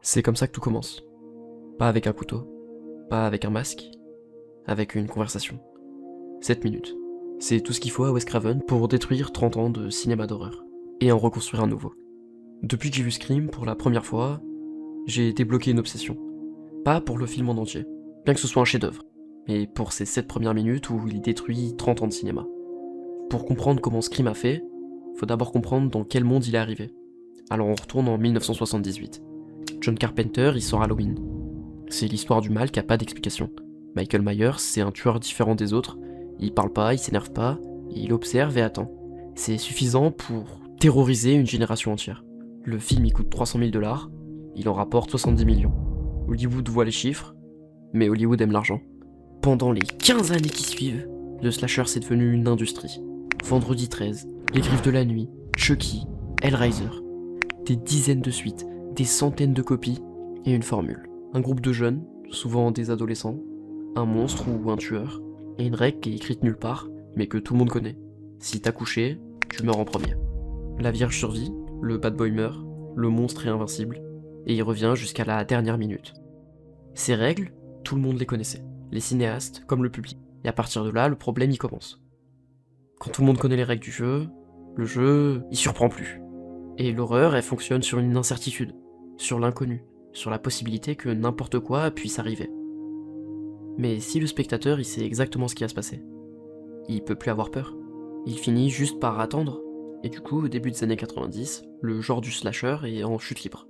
C'est comme ça que tout commence. Pas avec un couteau, pas avec un masque, avec une conversation. 7 minutes. C'est tout ce qu'il faut à Wes Craven pour détruire 30 ans de cinéma d'horreur, et en reconstruire un nouveau. Depuis que j'ai vu Scream pour la première fois, j'ai débloqué une obsession. Pas pour le film en entier, bien que ce soit un chef-d'œuvre, mais pour ces 7 premières minutes où il détruit 30 ans de cinéma. Pour comprendre comment Scream a fait, faut d'abord comprendre dans quel monde il est arrivé. Alors on retourne en 1978. John Carpenter, il sort Halloween. C'est l'histoire du mal qui a pas d'explication. Michael Myers, c'est un tueur différent des autres. Il parle pas, il s'énerve pas, il observe et attend. C'est suffisant pour terroriser une génération entière. Le film il coûte 300 000 $, il en rapporte 70 millions. Hollywood voit les chiffres, mais Hollywood aime l'argent. Pendant les 15 années qui suivent, le slasher c'est devenu une industrie. Vendredi 13, Les Griffes de la Nuit, Chucky, Hellraiser. Des dizaines de suites, des centaines de copies et une formule. Un groupe de jeunes, souvent des adolescents, un monstre ou un tueur, et une règle qui est écrite nulle part, mais que tout le monde connaît. Si t'as couché, tu meurs en premier. La Vierge survit, le bad boy meurt, le monstre est invincible, et il revient jusqu'à la dernière minute. Ces règles, tout le monde les connaissait, les cinéastes comme le public. Et à partir de là, le problème y commence. Quand tout le monde connaît les règles du jeu, le jeu, il surprend plus. Et l'horreur, elle fonctionne sur une incertitude, sur l'inconnu, sur la possibilité que n'importe quoi puisse arriver. Mais si le spectateur il sait exactement ce qui va se passer, il peut plus avoir peur. Il finit juste par attendre. Et du coup, au début des années 90, le genre du slasher est en chute libre.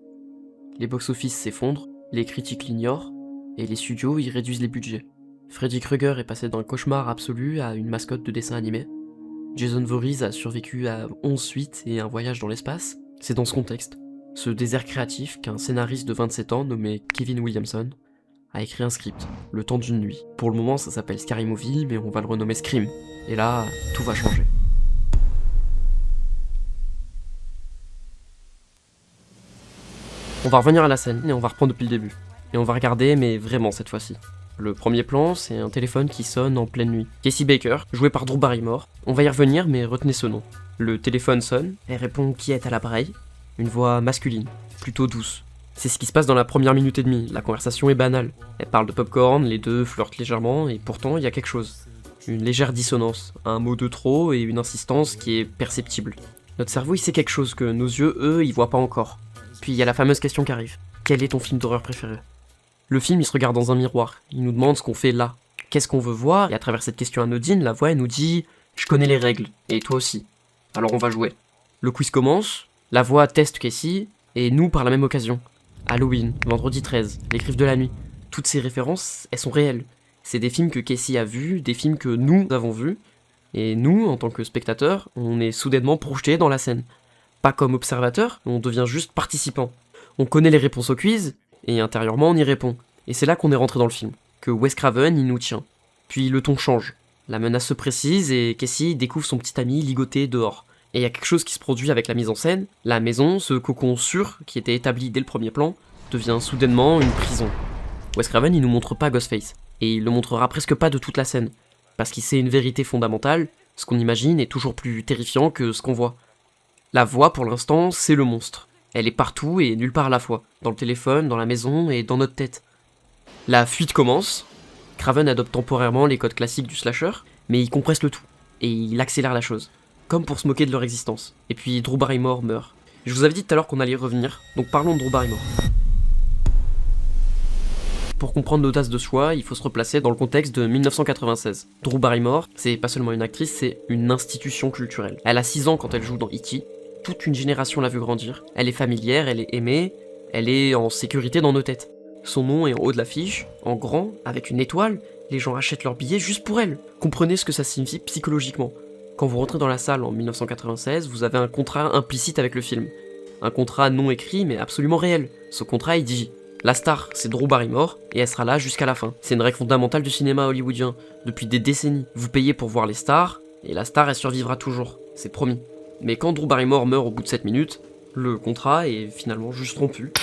Les box-office s'effondrent, les critiques l'ignorent, et les studios y réduisent les budgets. Freddy Krueger est passé d'un cauchemar absolu à une mascotte de dessin animé. Jason Voorhees a survécu à 11 suites et un voyage dans l'espace. C'est dans ce contexte, ce désert créatif, qu'un scénariste de 27 ans nommé Kevin Williamson a écrit un script, Le temps d'une nuit. Pour le moment, ça s'appelle Scary Movie, mais on va le renommer Scream. Et là, tout va changer. On va revenir à la scène, et on va reprendre depuis le début. Et on va regarder, mais vraiment cette fois-ci. Le premier plan, c'est un téléphone qui sonne en pleine nuit. Casey Baker, joué par Drew Barrymore. On va y revenir, mais retenez ce nom. Le téléphone sonne, elle répond qui est à l'appareil. Une voix masculine, plutôt douce. C'est ce qui se passe dans la première minute et demie, la conversation est banale. Elle parle de popcorn, les deux flirtent légèrement, et pourtant il y a quelque chose. Une légère dissonance, un mot de trop et une insistance qui est perceptible. Notre cerveau il sait quelque chose que nos yeux, eux, ils voient pas encore. Puis il y a la fameuse question qui arrive. Quel est ton film d'horreur préféré ? Le film il se regarde dans un miroir, il nous demande ce qu'on fait là. Qu'est-ce qu'on veut voir ? Et à travers cette question anodine, la voix elle nous dit « Je connais les règles, et toi aussi. Alors on va jouer. » Le quiz commence, la voix teste Casey, et nous par la même occasion. Halloween, Vendredi 13, Les Griffes de la Nuit. Toutes ces références, elles sont réelles. C'est des films que Casey a vus, des films que nous avons vus, et nous, en tant que spectateurs, on est soudainement projetés dans la scène. Pas comme observateur, on devient juste participant. On connaît les réponses au quiz, et intérieurement on y répond. Et c'est là qu'on est rentré dans le film, que Wes Craven il nous tient. Puis le ton change. La menace se précise et Casey découvre son petit ami ligoté dehors. Et il y a quelque chose qui se produit avec la mise en scène. La maison, ce cocon sûr qui était établi dès le premier plan, devient soudainement une prison. Wes Craven il nous montre pas Ghostface, et il le montrera presque pas de toute la scène, parce qu'il sait une vérité fondamentale, ce qu'on imagine est toujours plus terrifiant que ce qu'on voit. La voix pour l'instant c'est le monstre. Elle est partout et nulle part à la fois, dans le téléphone, dans la maison et dans notre tête. La fuite commence, Craven adopte temporairement les codes classiques du slasher, mais il compresse le tout, et il accélère la chose, comme pour se moquer de leur existence. Et puis Drew Barrymore meurt. Je vous avais dit tout à l'heure qu'on allait y revenir, donc parlons de Drew Barrymore. Pour comprendre l'audace de ce choix, il faut se replacer dans le contexte de 1996. Drew Barrymore, c'est pas seulement une actrice, c'est une institution culturelle. Elle a 6 ans quand elle joue dans E.T., toute une génération l'a vu grandir, elle est familière, elle est aimée, elle est en sécurité dans nos têtes. Son nom est en haut de l'affiche, en grand, avec une étoile, les gens achètent leurs billets juste pour elle. Comprenez ce que ça signifie psychologiquement. Quand vous rentrez dans la salle en 1996, vous avez un contrat implicite avec le film. Un contrat non écrit mais absolument réel. Ce contrat il dit « La star, c'est Drew Barrymore, et elle sera là jusqu'à la fin. » C'est une règle fondamentale du cinéma hollywoodien, depuis des décennies. Vous payez pour voir les stars, et la star elle survivra toujours, c'est promis. Mais quand Drew Barrymore meurt au bout de 7 minutes, le contrat est finalement juste rompu.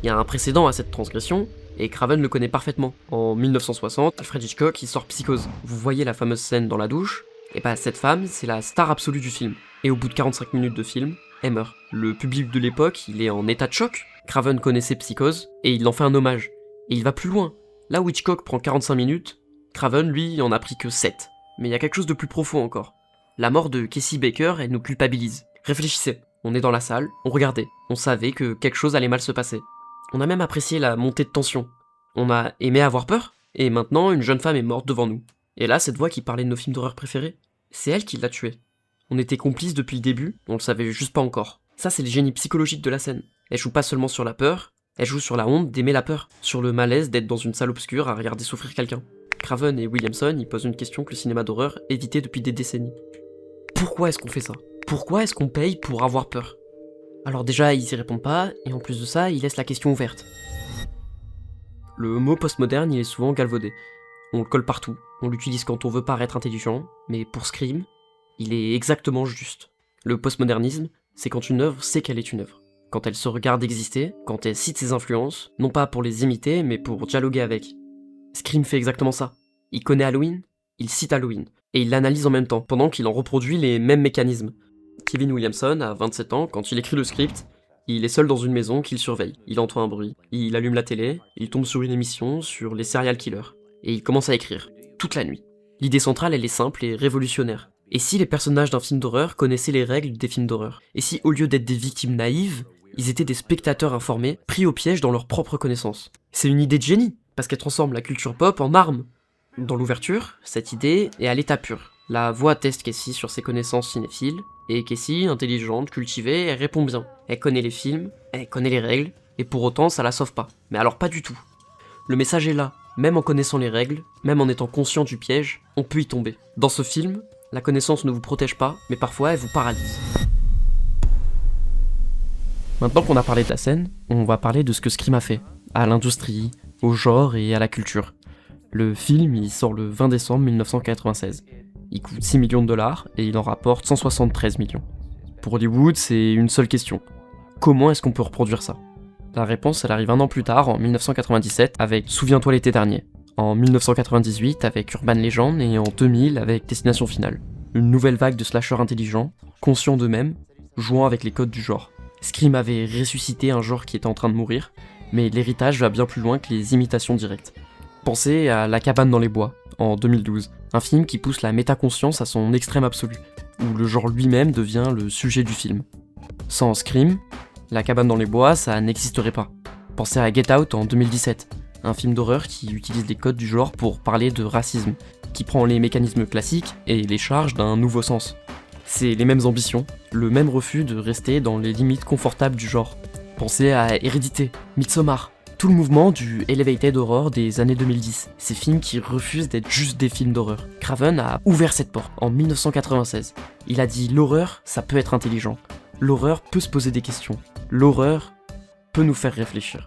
Il y a un précédent à cette transgression, et Craven le connaît parfaitement. En 1960, Alfred Hitchcock il sort Psychose. Vous voyez la fameuse scène dans la douche, et bah cette femme, c'est la star absolue du film. Et au bout de 45 minutes de film, elle meurt. Le public de l'époque, il est en état de choc. Craven connaissait Psychose, et il en fait un hommage. Et il va plus loin. Là où Hitchcock prend 45 minutes, Craven, lui, en a pris que 7. Mais il y a quelque chose de plus profond encore. La mort de Casey Baker, elle nous culpabilise. Réfléchissez, on est dans la salle, on regardait, on savait que quelque chose allait mal se passer. On a même apprécié la montée de tension. On a aimé avoir peur, et maintenant une jeune femme est morte devant nous. Et là, cette voix qui parlait de nos films d'horreur préférés, c'est elle qui l'a tuée. On était complices depuis le début, on le savait juste pas encore. Ça, c'est le génie psychologique de la scène. Elle joue pas seulement sur la peur, elle joue sur la honte d'aimer la peur, sur le malaise d'être dans une salle obscure à regarder souffrir quelqu'un. Craven et Williamson, ils posent une question que le cinéma d'horreur évitait depuis des décennies. Pourquoi est-ce qu'on fait ça? Pourquoi est-ce qu'on paye pour avoir peur? Alors déjà, ils y répondent pas, et en plus de ça, ils laissent la question ouverte. Le mot postmoderne, il est souvent galvaudé. On le colle partout, on l'utilise quand on veut paraître intelligent, mais pour Scream, il est exactement juste. Le postmodernisme, c'est quand une œuvre sait qu'elle est une œuvre. Quand elle se regarde exister, quand elle cite ses influences, non pas pour les imiter, mais pour dialoguer avec. Scream fait exactement ça. Il connaît Halloween, il cite Halloween, et il l'analyse en même temps, pendant qu'il en reproduit les mêmes mécanismes. Kevin Williamson a 27 ans, quand il écrit le script, il est seul dans une maison qu'il surveille. Il entend un bruit, il allume la télé, il tombe sur une émission sur les serial killers, et il commence à écrire, toute la nuit. L'idée centrale, elle est simple et révolutionnaire. Et si les personnages d'un film d'horreur connaissaient les règles des films d'horreur? Et si, au lieu d'être des victimes naïves, ils étaient des spectateurs informés, pris au piège dans leur propre connaissance? C'est une idée de génie, parce qu'elle transforme la culture pop en arme. Dans l'ouverture, cette idée est à l'état pur. La voix teste Casey sur ses connaissances cinéphiles, et Casey, intelligente, cultivée, elle répond bien. Elle connaît les films, elle connaît les règles, et pour autant ça la sauve pas. Mais alors pas du tout. Le message est là, même en connaissant les règles, même en étant conscient du piège, on peut y tomber. Dans ce film, la connaissance ne vous protège pas, mais parfois elle vous paralyse. Maintenant qu'on a parlé de la scène, on va parler de ce que Scream a fait, à l'industrie, au genre et à la culture. Le film, il sort le 20 décembre 1996. Il coûte 6 millions de dollars et il en rapporte 173 millions. Pour Hollywood, c'est une seule question. Comment est-ce qu'on peut reproduire ça? La réponse, elle arrive un an plus tard, en 1997, avec Souviens-toi l'été dernier. En 1998, avec Urban Legend, et en 2000, avec Destination Finale. Une nouvelle vague de slashers intelligents, conscients d'eux-mêmes, jouant avec les codes du genre. Scream avait ressuscité un genre qui était en train de mourir, mais l'héritage va bien plus loin que les imitations directes. Pensez à La cabane dans les bois, en 2012, un film qui pousse la métaconscience à son extrême absolu, où le genre lui-même devient le sujet du film. Sans Scream, La cabane dans les bois, ça n'existerait pas. Pensez à Get Out en 2017, un film d'horreur qui utilise les codes du genre pour parler de racisme, qui prend les mécanismes classiques et les charge d'un nouveau sens. C'est les mêmes ambitions, le même refus de rester dans les limites confortables du genre. Pensez à Hérédité, Midsommar, tout le mouvement du Elevated Horror des années 2010, ces films qui refusent d'être juste des films d'horreur. Craven a ouvert cette porte en 1996. Il a dit l'horreur, ça peut être intelligent. L'horreur peut se poser des questions. L'horreur peut nous faire réfléchir.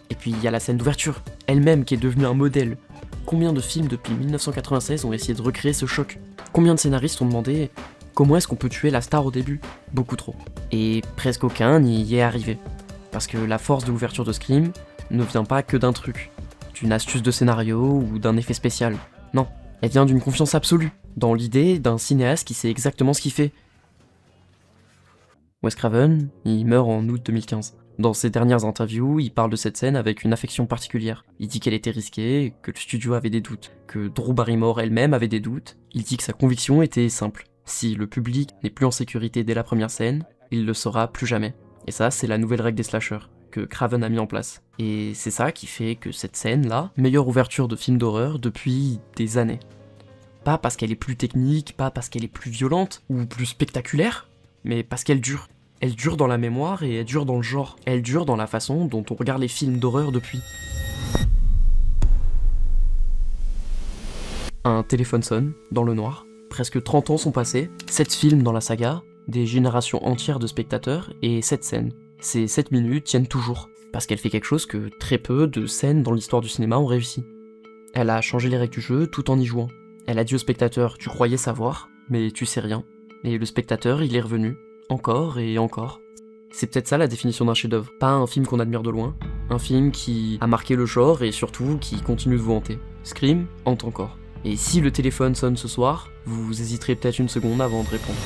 Et puis il y a la scène d'ouverture, elle-même qui est devenue un modèle. Combien de films depuis 1996 ont essayé de recréer ce choc? Combien de scénaristes ont demandé comment est-ce qu'on peut tuer la star au début? Beaucoup trop. Et presque aucun n'y est arrivé. Parce que la force de l'ouverture de Scream ne vient pas que d'un truc, d'une astuce de scénario ou d'un effet spécial. Non, elle vient d'une confiance absolue, dans l'idée d'un cinéaste qui sait exactement ce qu'il fait. Wes Craven, il meurt en août 2015. Dans ses dernières interviews, il parle de cette scène avec une affection particulière. Il dit qu'elle était risquée, que le studio avait des doutes, que Drew Barrymore elle-même avait des doutes. Il dit que sa conviction était simple. Si le public n'est plus en sécurité dès la première scène, il le sera plus jamais. Et ça, c'est la nouvelle règle des slashers, que Craven a mis en place. Et c'est ça qui fait que cette scène-là, meilleure ouverture de film d'horreur depuis des années. Pas parce qu'elle est plus technique, pas parce qu'elle est plus violente, ou plus spectaculaire, mais parce qu'elle dure. Elle dure dans la mémoire et elle dure dans le genre. Elle dure dans la façon dont on regarde les films d'horreur depuis. Un téléphone sonne, dans le noir. Presque 30 ans sont passés, 7 films dans la saga, des générations entières de spectateurs, et 7 scènes. Ces 7 minutes tiennent toujours, parce qu'elle fait quelque chose que très peu de scènes dans l'histoire du cinéma ont réussi. Elle a changé les règles du jeu tout en y jouant. Elle a dit au spectateur « tu croyais savoir, mais tu sais rien ». Et le spectateur, il est revenu. Encore et encore. C'est peut-être ça la définition d'un chef-d'œuvre. Pas un film qu'on admire de loin, un film qui a marqué le genre et surtout qui continue de vous hanter. Scream hante encore. Et si le téléphone sonne ce soir, vous hésiterez peut-être une seconde avant de répondre.